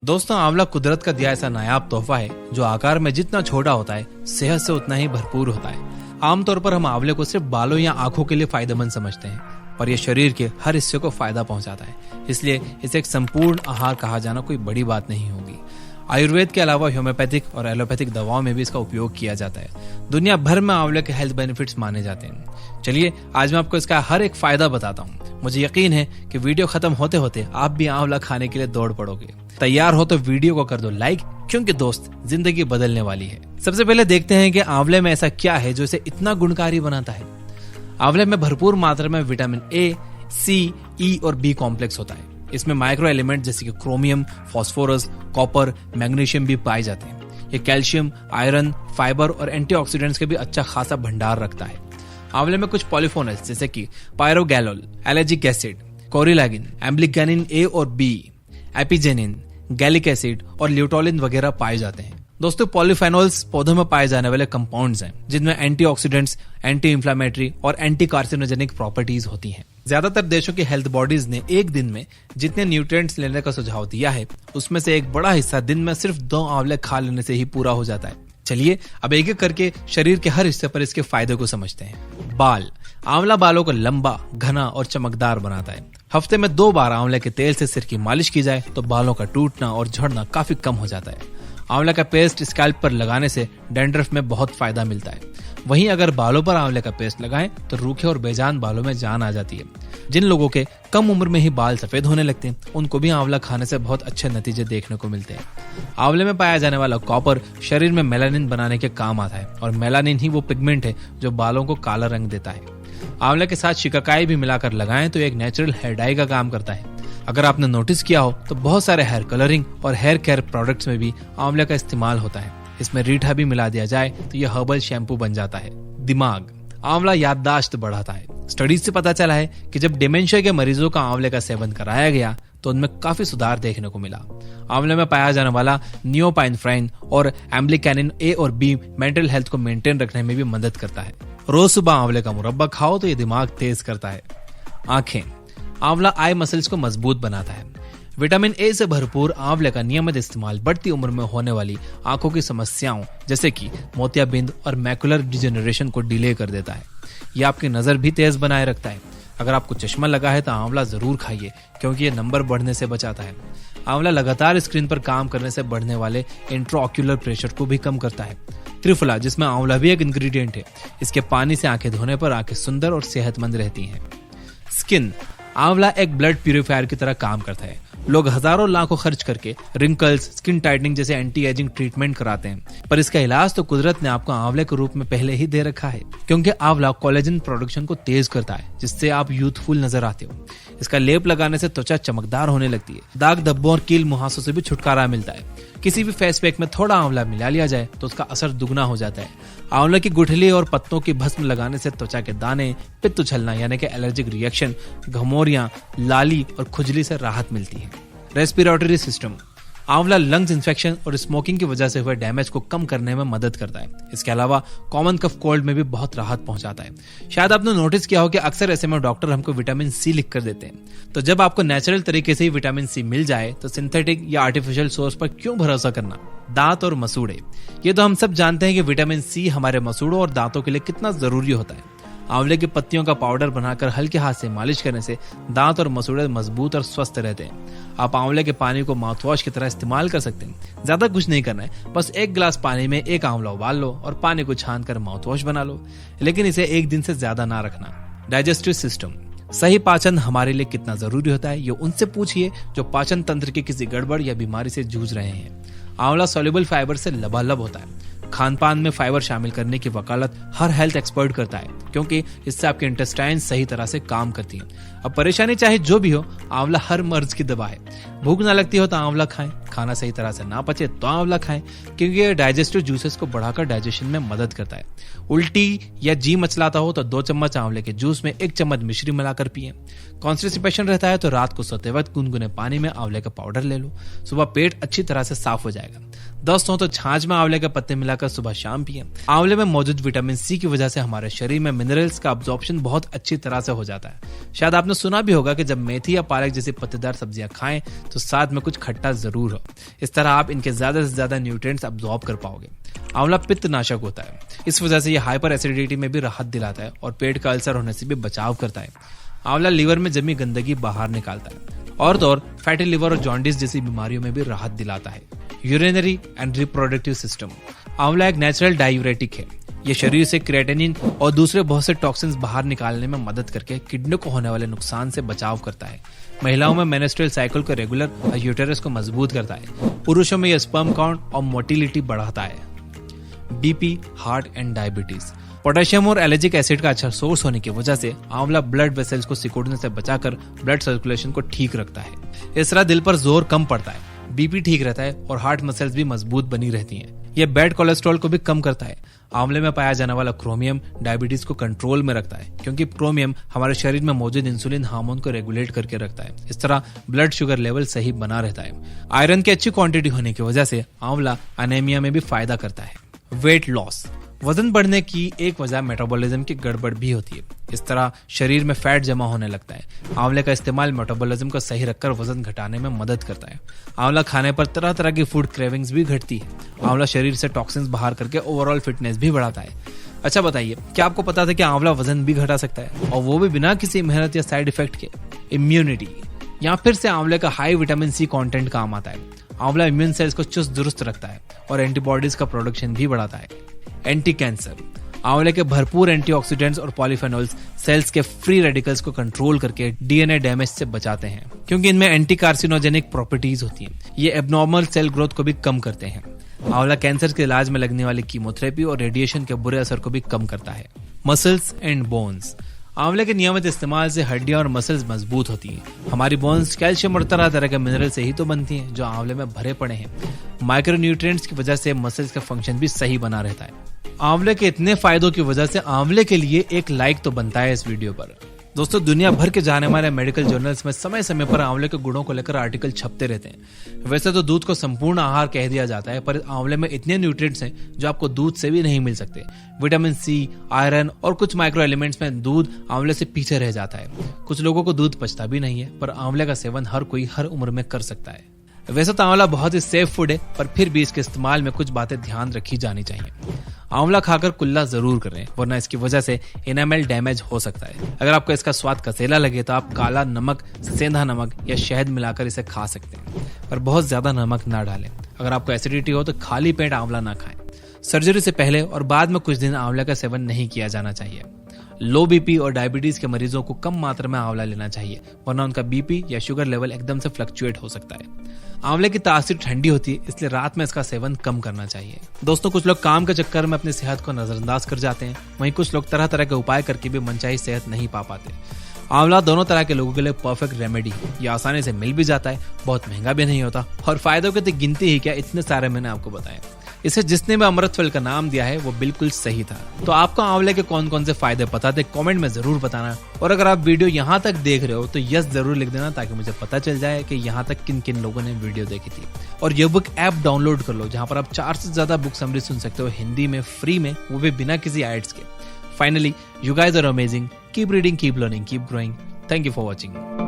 दोस्तों, आंवला कुदरत का दिया ऐसा नायाब तोहफा है जो आकार में जितना छोटा होता है, सेहत से उतना ही भरपूर होता है। आमतौर पर हम आंवले को सिर्फ बालों या आंखों के लिए फायदेमंद समझते हैं, पर यह शरीर के हर हिस्से को फायदा पहुंचाता है। इसलिए इसे एक संपूर्ण आहार कहा जाना कोई बड़ी बात नहीं होगी। आयुर्वेद के अलावा होम्योपैथिक और एलोपैथिक दवाओं में भी इसका उपयोग किया जाता है। दुनिया भर में आंवले के हेल्थ बेनिफिट्स माने जाते हैं। चलिए आज मैं आपको इसका हर एक फायदा बताता हूँ। मुझे यकीन है कि वीडियो खत्म होते होते आप भी आंवला खाने के लिए दौड़ पड़ोगे। तैयार हो तो वीडियो को कर दो लाइक, क्योंकि दोस्त जिंदगी बदलने वाली है। सबसे पहले देखते हैं कि आंवले में ऐसा क्या है जो इसे इतना गुणकारी बनाता है। आंवले में भरपूर मात्रा में विटामिन ए, सी, ई और बी कॉम्प्लेक्स होता है। इसमें माइक्रो एलिमेंट जैसे कि क्रोमियम, फास्फोरस, कॉपर, मैग्नीशियम भी पाए जाते हैं। ये कैल्शियम, आयरन, फाइबर और एंटीऑक्सीडेंट्स के भी अच्छा खासा भंडार रखता है। आंवले में कुछ पॉलीफेनॉल्स जैसे कि पायरोगैलोल, एलर्जिक एसिड, कोरिलैगिन, एम्ब्लिगैनिन ए और बी, एपिजेनिन, गैलिक एसिड और ल्यूटोलिन वगैरह पाए जाते हैं। दोस्तों, पॉलीफेनॉल्स पौधों में पाए जाने वाले कंपाउंड्स हैं जिनमें एंटीऑक्सीडेंट्स, एंटी इंफ्लेमेटरी और एंटी कार्सिनोजेनिक प्रॉपर्टीज होती हैं। ज्यादातर देशों की हेल्थ बॉडीज ने एक दिन में जितने न्यूट्रिएंट्स लेने का सुझाव दिया है, उसमें से एक बड़ा हिस्सा दिन में सिर्फ 2 आंवले खा लेने से ही पूरा हो जाता है। चलिए अब एक एक करके शरीर के हर हिस्से पर इसके फायदे को समझते हैं। बाल। आंवला बालों को लंबा, घना और चमकदार बनाता है। हफ्ते में 2 बार आंवले के तेल से सिर की मालिश की जाए तो बालों का टूटना और झड़ना काफी कम हो जाता है। आंवला का पेस्ट स्कैल्प पर लगाने से डैंड्रफ में बहुत फायदा मिलता है। वहीं अगर बालों पर आंवले का पेस्ट लगाएं तो रूखे और बेजान बालों में जान आ जाती है। जिन लोगों के कम उम्र में ही बाल सफेद होने लगते हैं, उनको भी आंवला खाने से बहुत अच्छे नतीजे देखने को मिलते हैं। आंवले में पाया जाने वाला कॉपर शरीर में मेलानिन बनाने के काम आता है और मेलानिन ही वो पिगमेंट है जो बालों को काला रंग देता है। आंवले के साथ शिकाकाई भी मिलाकर लगाएं तो एक नेचुरल हेयर डाई का काम करता है। अगर आपने नोटिस किया हो तो बहुत सारे हेयर कलरिंग और हेयर केयर प्रोडक्ट्स में भी आंवले का इस्तेमाल होता है। इसमें रीठा भी मिला दिया जाए तो यह हर्बल शैम्पू बन जाता है। दिमाग। आंवला याददाश्त बढ़ाता है। स्टडीज से पता चला है कि जब डिमेंशिया के मरीजों का आंवले का सेवन कराया गया तो उनमें काफी सुधार देखने को मिला। आंवले में पाया जाने वाला नियोपाइनफ्राइन और एम्ब्लिकैनिन ए और बी मेंटल हेल्थ को मेंटेन रखने में भी मदद करता है। रोज सुबह आंवले का मुरब्बा खाओ तो ये दिमाग तेज करता है। आंखें। आंवला आई मसल्स को मजबूत बनाता है। विटामिन ए से भरपूर आंवले का नियमित इस्तेमाल बढ़ती उम्र में होने वाली आंखों की समस्याओं जैसे कि मोतियाबिंद और मैकुलर डिजेनरेशन को डिले कर देता है। यह आपकी नजर भी तेज बनाए रखता है। अगर आपको चश्मा लगा है तो आंवला जरूर खाइए, क्योंकि ये नंबर बढ़ने से बचाता है। आंवला लगातार स्क्रीन पर काम करने से बढ़ने वाले इंट्राऑक्यूलर प्रेशर को भी कम करता है। त्रिफला, जिसमें आंवला भी एक इंग्रेडिएंट है, इसके पानी से आंखें धोने पर आंखें सुंदर और सेहतमंद रहती हैं। स्किन। आंवला एक ब्लड प्यूरिफायर की तरह काम करता है। लोग हजारों लाखों खर्च करके रिंकल्स, स्किन टाइटनिंग जैसे एंटी एजिंग ट्रीटमेंट कराते हैं, पर इसका इलाज तो कुदरत ने आपको आंवले के रूप में पहले ही दे रखा है, क्योंकि आंवला कोलेजन प्रोडक्शन को तेज करता है, जिससे आप यूथफुल नजर आते हो। इसका लेप लगाने से त्वचा चमकदार होने लगती है। दाग धब्बों और कील मुहासों से भी छुटकारा मिलता है। किसी भी फेस पैक में थोड़ा आंवला मिला लिया जाए तो उसका असर दुगना हो जाता है। आंवले की गुठली और पत्तों की भस्म लगाने से त्वचा के दाने, पित्त उछलना यानी कि एलर्जिक रिएक्शन, घमौरियां, लाली और खुजली से राहत मिलती है। Respiratory system. आंवला लंग्स इन्फेक्शन और स्मोकिंग की वजह से हुए डैमेज को कम करने में मदद करता है। इसके अलावा कॉमन कफ कोल्ड में भी बहुत राहत पहुंचाता है। शायद आपने नोटिस किया हो कि अक्सर ऐसे में डॉक्टर हमको विटामिन सी लिख कर देते हैं, तो जब आपको नेचुरल तरीके से ही विटामिन सी मिल जाए तो सिंथेटिक या आर्टिफिशियल सोर्स पर क्यों भरोसा करना। दांत और मसूड़े। ये तो हम सब जानते हैं कि विटामिन सी हमारे मसूड़ों और दांतों के लिए कितना जरूरी होता है। आंवले की पत्तियों का पाउडर बनाकर हल्के हाथ से मालिश करने से दांत और मसूड़े मजबूत और स्वस्थ रहते हैं। आप आंवले के पानी को माउथवॉश की तरह इस्तेमाल कर सकते हैं। ज्यादा कुछ नहीं करना है, बस 1 गिलास पानी में 1 आंवला उबाल लो और पानी को छान कर माउथवॉश बना लो, लेकिन इसे 1 दिन से ज्यादा ना रखना। Digestive system. सही पाचन हमारे लिए कितना जरूरी होता है, ये उनसे पूछिए जो पाचन तंत्र की किसी गड़बड़ या बीमारी से जूझ रहे हैं। आंवला सॉल्युबल फाइबर से लबालब होता है। खान पान में फाइबर शामिल करने की वकालत हर हेल्थ एक्सपर्ट करता है, क्योंकि इससे आपके इंटेस्टाइन सही तरह से काम करती है। अब परेशानी चाहे जो भी हो, आंवला हर मर्ज की दवा है। भूख ना लगती हो तो आंवला खाएं, खाना सही तरह से ना पचे तो आंवला खाएं, क्योंकि ये डाइजेस्टिव जूसेस को बढ़ाकर डाइजेशन में मदद करता है। उल्टी या जी मचलाता हो तो 2 चम्मच आंवले के जूस में 1 चम्मच मिश्री मिलाकर पिए। कॉन्स्टिपेशन रहता है तो रात को सोते वक्त गुनगुने पानी में आंवले का पाउडर ले लो, सुबह पेट अच्छी तरह से साफ हो जाएगा। दस्त हो तो छाछ में आंवले के पत्ते मिलाकर सुबह शाम पिए। आंवले में मौजूद विटामिन सी की वजह से हमारे शरीर में मिनरल्स का अब्जॉर्प्शन बहुत अच्छी तरह से हो जाता है। शायद आपने सुना भी होगा कि जब मेथी या पालक जैसी पत्तेदार सब्जियां खाएं तो साथ में कुछ खट्टा जरूर हो। इस तरह आप इनके ज्यादा से ज्यादा न्यूट्रिएंट्स अब्सॉर्ब कर पाओगे। आंवला पित्त नाशक होता है, इस वजह से ये हाइपर एसिडिटी में भी राहत दिलाता है और पेट का अल्सर होने से भी बचाव करता है। आंवला लीवर में जमी गंदगी बाहर निकालता है और तो और फैटी लिवर और जॉन्डिस जैसी बीमारियों में भी राहत दिलाता है। Urinary and reproductive system. आंवला एक नेचुरल डायूरेटिक है। ये शरीर से क्रिएटिनिन और दूसरे बहुत से टॉक्सिन्स बाहर निकालने में मदद करके किडनी को होने वाले नुकसान से बचाव करता है। महिलाओं में मेनस्ट्रुअल साइकिल को रेगुलर और यूटेरस को मजबूत करता है। पुरुषों में यह स्पर्म काउंट और मोटिलिटी बढ़ाता है। BP, heart and diabetes. Potassium और एलर्जिक एसिड का अच्छा सोर्स होने की वजह से आंवला ब्लड वेसल्स को सिकुड़ने से बचाकर ब्लड सर्कुलेशन को ठीक रखता है। इस तरह दिल पर जोर कम पड़ता है, बीपी ठीक रहता है और हार्ट मसल्स भी मजबूत बनी रहती हैं। यह बैड कोलेस्ट्रॉल को भी कम करता है। आंवले में पाया जाने वाला क्रोमियम डायबिटीज को कंट्रोल में रखता है, क्योंकि क्रोमियम हमारे शरीर में मौजूद इंसुलिन हार्मोन को रेगुलेट करके रखता है। इस तरह ब्लड शुगर लेवल सही बना रहता है। आयरन की अच्छी क्वांटिटी होने की वजह से आंवला एनीमिया में भी फायदा करता है। Weight loss. वजन बढ़ने की एक वजह मेटाबॉलिज्म की गड़बड़ भी होती है। इस तरह शरीर में फैट जमा होने लगता है। आंवले का इस्तेमाल मेटाबॉलिज्म को सही रखकर वजन घटाने में मदद करता है। आंवला खाने पर तरह तरह की फूड क्रेविंग्स भी घटती है। आंवला शरीर से टॉक्सिन्स बाहर करके ओवरऑल फिटनेस भी बढ़ाता है। अच्छा बताइए, क्या आपको पता था कि आंवला वजन भी घटा सकता है, और वो भी बिना किसी मेहनत या साइड इफेक्ट के? इम्यूनिटी। यहाँ फिर से आंवले का हाई विटामिन सी कंटेंट काम आता है। आंवला इम्यून सेल्स को चुस्त दुरुस्त रखता है और एंटीबॉडीज का प्रोडक्शन भी बढ़ाता है। Anti cancer. आंवले के भरपूर एंटीऑक्सीडेंट्स और पॉलीफेनोल्स सेल्स के फ्री रेडिकल्स को कंट्रोल करके डीएनए डैमेज से बचाते हैं, क्योंकि इनमें एंटी कार्सिनोजेनिक प्रॉपर्टीज होती हैं। ये एबनॉर्मल सेल ग्रोथ को भी कम करते हैं। आंवला कैंसर के इलाज में लगने वाली कीमोथेरेपी और रेडिएशन के बुरे असर को भी कम करता है। Muscles and bones. आंवले के नियमित इस्तेमाल से हड्डियां और मसल्स मजबूत होती हैं। हमारी बोन्स कैल्शियम और तरह तरह के मिनरल से ही तो बनती हैं, जो आंवले में भरे पड़े हैं। माइक्रोन्यूट्रिएंट्स की वजह से मसल्स का फंक्शन भी सही बना रहता है। आंवले के इतने फायदों की वजह से आंवले के लिए एक लाइक तो बनता है इस वीडियो पर। दोस्तों, दुनिया भर के जाने माने मेडिकल जर्नल्स में समय समय पर आंवले के गुणों को लेकर आर्टिकल छपते रहते हैं। वैसे तो दूध को संपूर्ण आहार कह दिया जाता है, पर आंवले में इतने न्यूट्रिएंट्स हैं जो आपको दूध से भी नहीं मिल सकते। विटामिन सी, आयरन और कुछ माइक्रो एलिमेंट्स में दूध आंवले से पीछे रह जाता है। कुछ लोगों को दूध पचता भी नहीं है, पर आंवले का सेवन हर कोई हर उम्र में कर सकता है। वैसे तो आंवला बहुत ही सेफ फूड है, पर फिर भी इसके इस्तेमाल में कुछ बातें ध्यान रखी जानी चाहिए। आंवला खाकर कुल्ला जरूर करें, वरना इसकी वजह से एनामेल डैमेज हो सकता है। अगर आपको इसका स्वाद कसेला लगे तो आप काला नमक, सेंधा नमक या शहद मिलाकर इसे खा सकते हैं, पर बहुत ज्यादा नमक ना डालें। अगर आपको एसिडिटी हो तो खाली पेट आंवला ना खाएं। सर्जरी से पहले और बाद में कुछ दिन आंवला का सेवन नहीं किया जाना चाहिए। लो बीपी और डायबिटीज के मरीजों को कम मात्रा में आंवला लेना चाहिए, वरना उनका बीपी या शुगर लेवल एकदम से फ्लक्चुएट हो सकता है। आंवले की तासीर ठंडी होती है, इसलिए रात में इसका सेवन कम करना चाहिए। दोस्तों, कुछ लोग काम के चक्कर में अपनी सेहत को नजरअंदाज कर जाते हैं, वहीं कुछ लोग तरह तरह के उपाय करके भी मनचाही सेहत नहीं पा पाते। आंवला दोनों तरह के लोगों के लिए परफेक्ट रेमेडी है। ये आसानी से मिल भी जाता है, बहुत महंगा भी नहीं होता, और फायदों की तो गिनती ही क्या, इतने सारे मैंने आपको बताए। इसे जिसने भी अमृत फल का नाम दिया है वो बिल्कुल सही था। तो आपको आंवले के कौन कौन से फायदे पता थे, कमेंट में जरूर बताना। और अगर आप वीडियो यहाँ तक देख रहे हो तो यस जरूर लिख देना, ताकि मुझे पता चल जाए कि यहाँ तक किन किन लोगों ने वीडियो देखी थी। और ये बुक ऐप डाउनलोड कर लो, जहाँ पर आप 4 से ज्यादा बुक समरी सुन सकते हो हिंदी में, फ्री में, वो भी बिना किसी एड्स के। Finally, you guys are amazing. Keep reading, keep learning, keep growing. Thank you for watching.